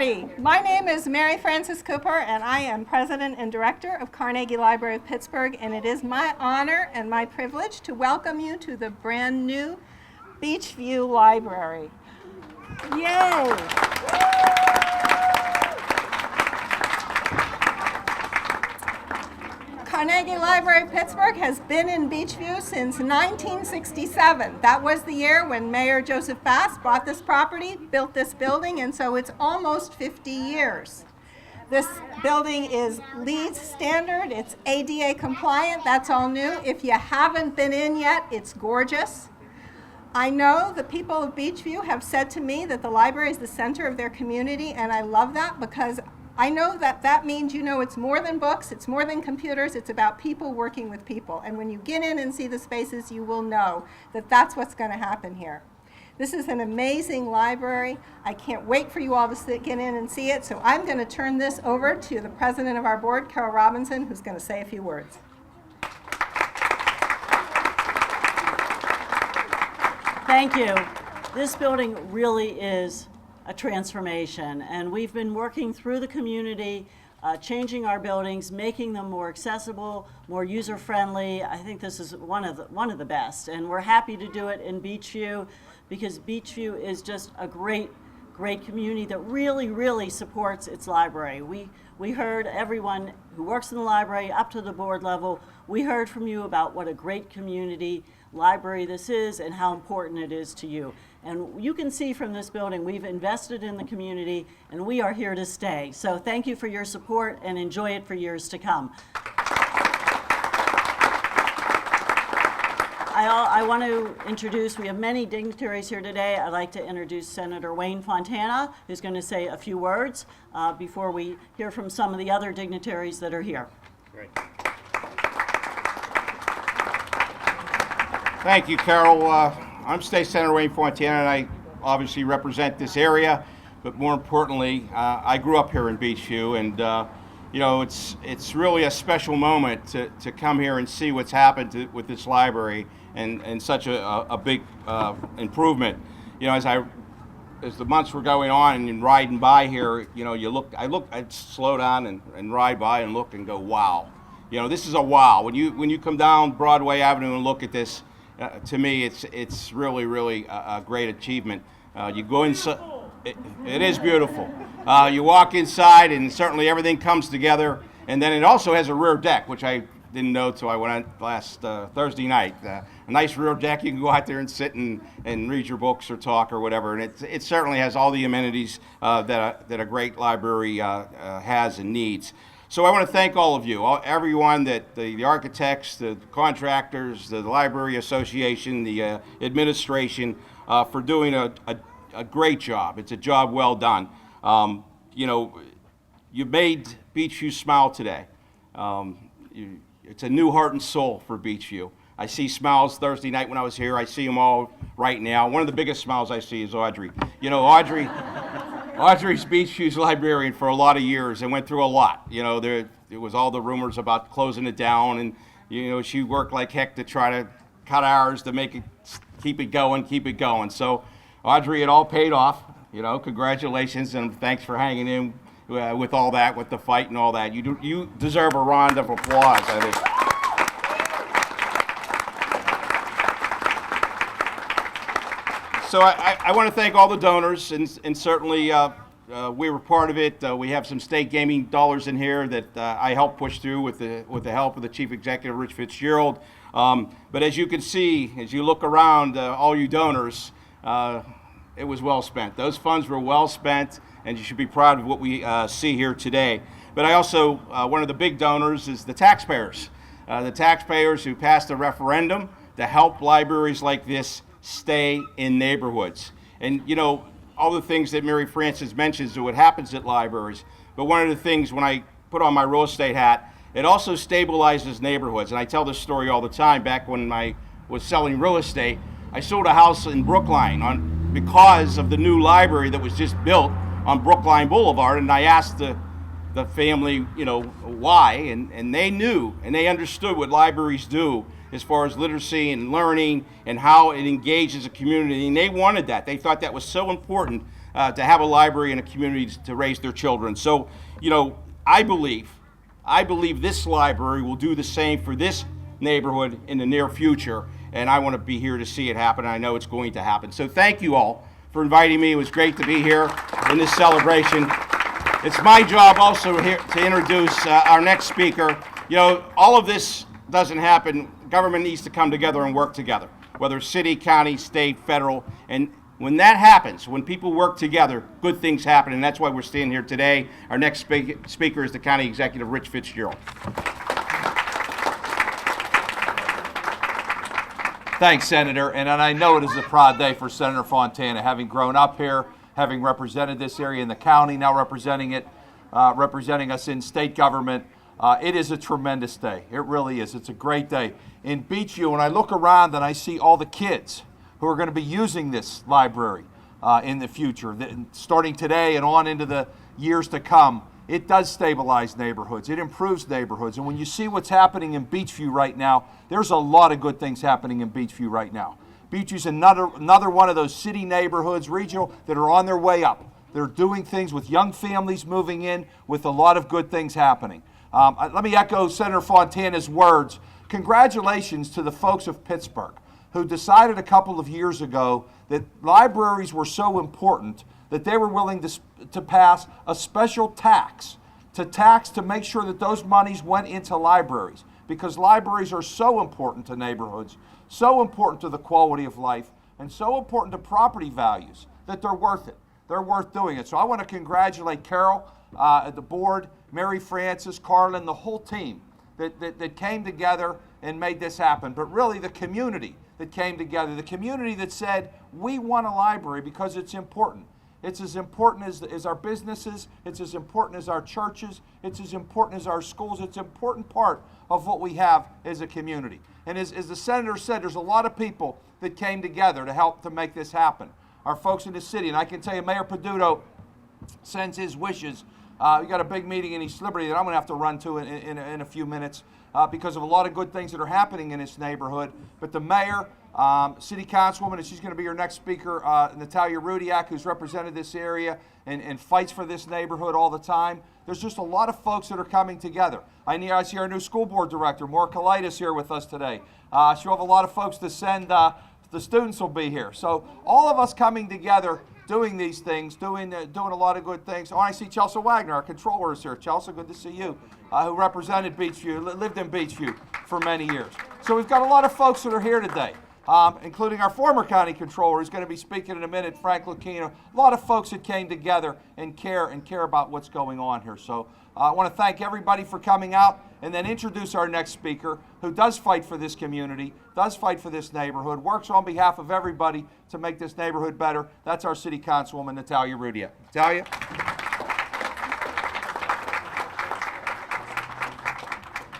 everybody. My name is Mary Frances Cooper, and I am President and Director of Carnegie Library of Pittsburgh, and it is my honor and my privilege to welcome you to the brand new Beechview Library. Yay! Carnegie Library of Pittsburgh has been in Beechview since 1967. That was the year when Mayor Joseph Bass bought this property, built this building, and so it's almost 50 years. This building is LEED standard, it's ADA compliant, that's all new. If you haven't been in yet, it's gorgeous. I know the people of Beechview have said to me that the library is the center of their community, and I love that because I know that that means it's more than books, it's more than computers, it's about people working with people. And when you get in and see the spaces, you will know that that's what's going to happen here. This is an amazing library. I can't wait for you all to get in and see it. So I'm going to turn this over to the president of our board, Carol Robinson, who's going to say a few words. Thank you. This building really is a transformation, and we've been working through the community, changing our buildings, making them more accessible, more user-friendly. I think this is one of the best, and we're happy to do it in Beechview because Beechview is just a great community that really supports its library. We heard everyone who works in the library up to the board level. We heard from you about what a great community library this is and how important it is to you. And you can see from this building, we've invested in the community and we are here to stay. So thank you for your support and enjoy it for years to come. I want to introduce, we have many dignitaries here today. I'd like to introduce Senator Wayne Fontana, who's going to say a few words before we hear from some of the other dignitaries that are here. Great. Thank you, Carol. I'm State Senator Wayne Fontana, and I obviously represent this area, but more importantly, I grew up here in Beechview, and it's really a special moment to come here and see what's happened with this library and such a big improvement. As the months were going on and riding by here, I'd slow down and ride by and look and go, wow. This is a wow. When you come down Broadway Avenue and look at this, to me, it's really a great achievement. You go inside, it is beautiful. You walk inside, and certainly everything comes together. And then it also has a rear deck, which I didn't know till I went out last Thursday night. A nice rear deck. You can go out there and sit and read your books or talk or whatever. And it certainly has all the amenities that a great library has and needs. So I want to thank all of you, everyone, the architects, the contractors, the Library Association, the administration, for doing a great job. It's a job well done. You made Beechview smile today. It's a new heart and soul for Beechview. I see smiles Thursday night when I was here. I see them all right now. One of the biggest smiles I see is Audrey. Audrey's Beechview's librarian for a lot of years and went through a lot. There was all the rumors about closing it down, and she worked like heck to try to cut hours to make it keep it going. So Audrey, it all paid off. Congratulations and thanks for hanging in with all that, with the fight and all that. You deserve a round of applause, I think. So I want to thank all the donors, and certainly we were part of it. We have some state gaming dollars in here that I helped push through with the help of the Chief Executive, Rich Fitzgerald. But as you can see, as you look around, all you donors, it was well spent. Those funds were well spent, and you should be proud of what we see here today. But I also, one of the big donors is the taxpayers who passed a referendum to help libraries like this stay in neighborhoods. And all the things that Mary Frances mentions are what happens at libraries. But one of the things, when I put on my real estate hat, it also stabilizes neighborhoods. And I tell this story all the time. Back when I was selling real estate, I sold a house in Brookline because of the new library that was just built on Brookline Boulevard. And I asked the family, why, and they knew and they understood what libraries do as far as literacy and learning and how it engages a community, and they wanted that. They thought that was so important to have a library in a community to raise their children. So, you know, I believe this library will do the same for this neighborhood in the near future, and I want to be here to see it happen. I know it's going to happen. So thank you all for inviting me. It was great to be here in this celebration. It's my job also here to introduce our next speaker. You know, all of this doesn't happen. Government needs to come together and work together, whether city, county, state, federal. And when that happens, when people work together, good things happen, and that's why we're standing here today. Our next speaker is the County Executive, Rich Fitzgerald. Thanks, Senator, and I know it is a proud day for Senator Fontana, having grown up here, having represented this area in the county, now representing us in state government. It is a tremendous day. It really is. It's a great day. In Beechview, when I look around and I see all the kids who are going to be using this library in the future, starting today and on into the years to come, it does stabilize neighborhoods. It improves neighborhoods. And when you see what's happening in Beechview right now, there's a lot of good things happening in Beechview right now. Beechview's another one of those city neighborhoods, regional, that are on their way up. They're doing things with young families moving in, with a lot of good things happening. Let me echo Senator Fontana's words. Congratulations to the folks of Pittsburgh who decided a couple of years ago that libraries were so important that they were willing to pass a special tax to make sure that those monies went into libraries, because libraries are so important to neighborhoods, so important to the quality of life, and so important to property values that they're worth it. They're worth doing it. So I want to congratulate Carol, the board, Mary Francis, Carlin, the whole team that came together and made this happen, but really the community that came together, the community that said, we want a library because it's important. It's as important as our businesses, it's as important as our churches, it's as important as our schools, it's an important part of what we have as a community. And as the senator said, there's a lot of people that came together to help to make this happen. Our folks in the city, and I can tell you Mayor Peduto sends his wishes. We got a big meeting in East Liberty that I'm going to have to run to in a few minutes because of a lot of good things that are happening in this neighborhood. But the mayor, city councilwoman, and she's going to be your next speaker, Natalia Rudiak, who's represented this area and fights for this neighborhood all the time. There's just a lot of folks that are coming together. I see our new school board director, Maura Kalitis, here with us today. She'll have a lot of folks to send. The students will be here. So all of us coming together, doing these things, doing a lot of good things. Oh, I see Chelsea Wagner, our controller, is here. Chelsea, good to see you, who represented Beechview, lived in Beechview for many years. So we've got a lot of folks that are here today, including our former county controller, who's going to be speaking in a minute, Frank Lucchino. A lot of folks that came together and care about what's going on here. So I want to thank everybody for coming out and then introduce our next speaker, who does fight for this community, does fight for this neighborhood, works on behalf of everybody to make this neighborhood better. That's our city councilwoman, Natalia Rudiak. Natalia?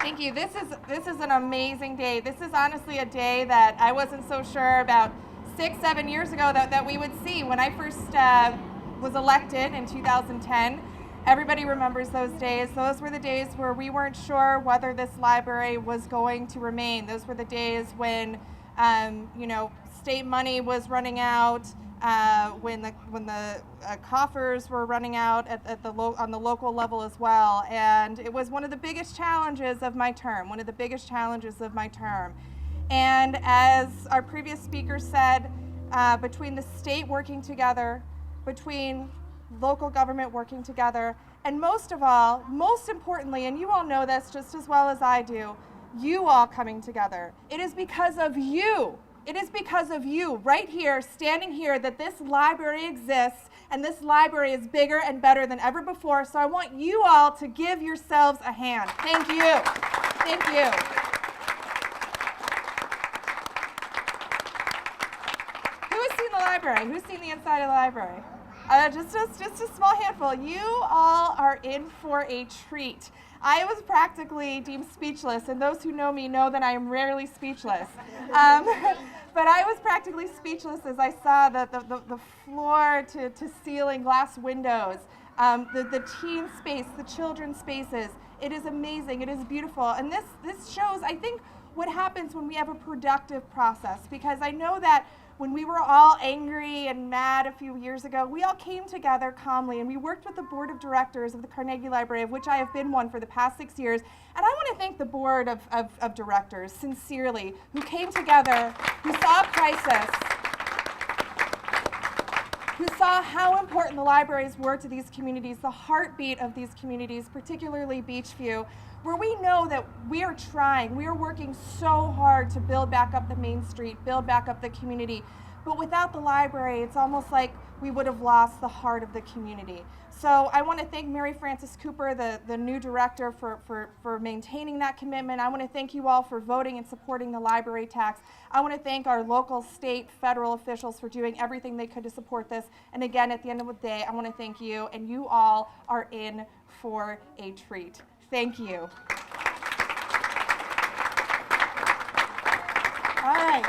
Thank you. This is an amazing day. This is honestly a day that I wasn't so sure about 6-7 years ago that we would see. When I first was elected in 2010, everybody remembers those days. Those were the days where we weren't sure whether this library was going to remain. Those were the days when, state money was running out, when the coffers were running out on the local level as well. And it was one of the biggest challenges of my term. And as our previous speaker said, between the state working together, between local government working together, and most of all, most importantly, and you all know this just as well as I do, you all coming together. It is because of you. It is because of you right here, standing here, that this library exists, and this library is bigger and better than ever before. So I want you all to give yourselves a hand. Thank you. Thank you. Who has seen the library? Who's seen the inside of the library? Just a small handful. You all are in for a treat. I was practically deemed speechless, and those who know me know that I am rarely speechless. But I was practically speechless as I saw the floor to ceiling glass windows, the teen space, the children's spaces. It is amazing. It is beautiful. And this shows, I think, what happens when we have a productive process, because I know that when we were all angry and mad a few years ago, we all came together calmly and we worked with the board of directors of the Carnegie Library, of which I have been one for the past 6 years. And I want to thank the board of directors, sincerely, who came together, who saw a crisis, who saw how important the libraries were to these communities, the heartbeat of these communities, particularly Beechview, where we know that we are trying, we are working so hard to build back up the Main Street, build back up the community. But without the library, it's almost like we would have lost the heart of the community. So I want to thank Mary Frances Cooper, the new director, for maintaining that commitment. I want to thank you all for voting and supporting the library tax. I want to thank our local, state, federal officials for doing everything they could to support this. And again, at the end of the day, I want to thank you, and you all are in for a treat. Thank you. All right.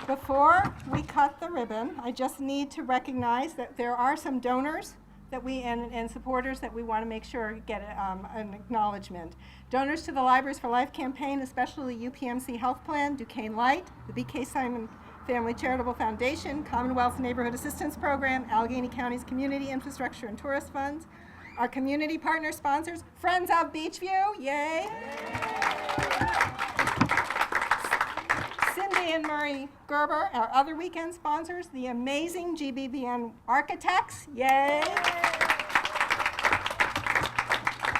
Before we cut the ribbon, I just need to recognize that there are some donors that and supporters that we want to make sure get an acknowledgement. Donors to the Libraries for Life campaign, especially UPMC Health Plan, Duquesne Light, the B.K. Simon Family Charitable Foundation, Commonwealth Neighborhood Assistance Program, Allegheny County's Community Infrastructure and Tourist Funds, our community partner sponsors, Friends of Beechview, yay! Cindy and Murray Gerber, our other weekend sponsors, the amazing GBVN Architects, yay!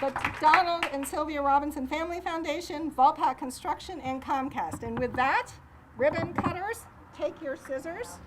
The Donald and Sylvia Robinson Family Foundation, Volpac Construction, and Comcast. And with that, ribbon cutters, take your scissors.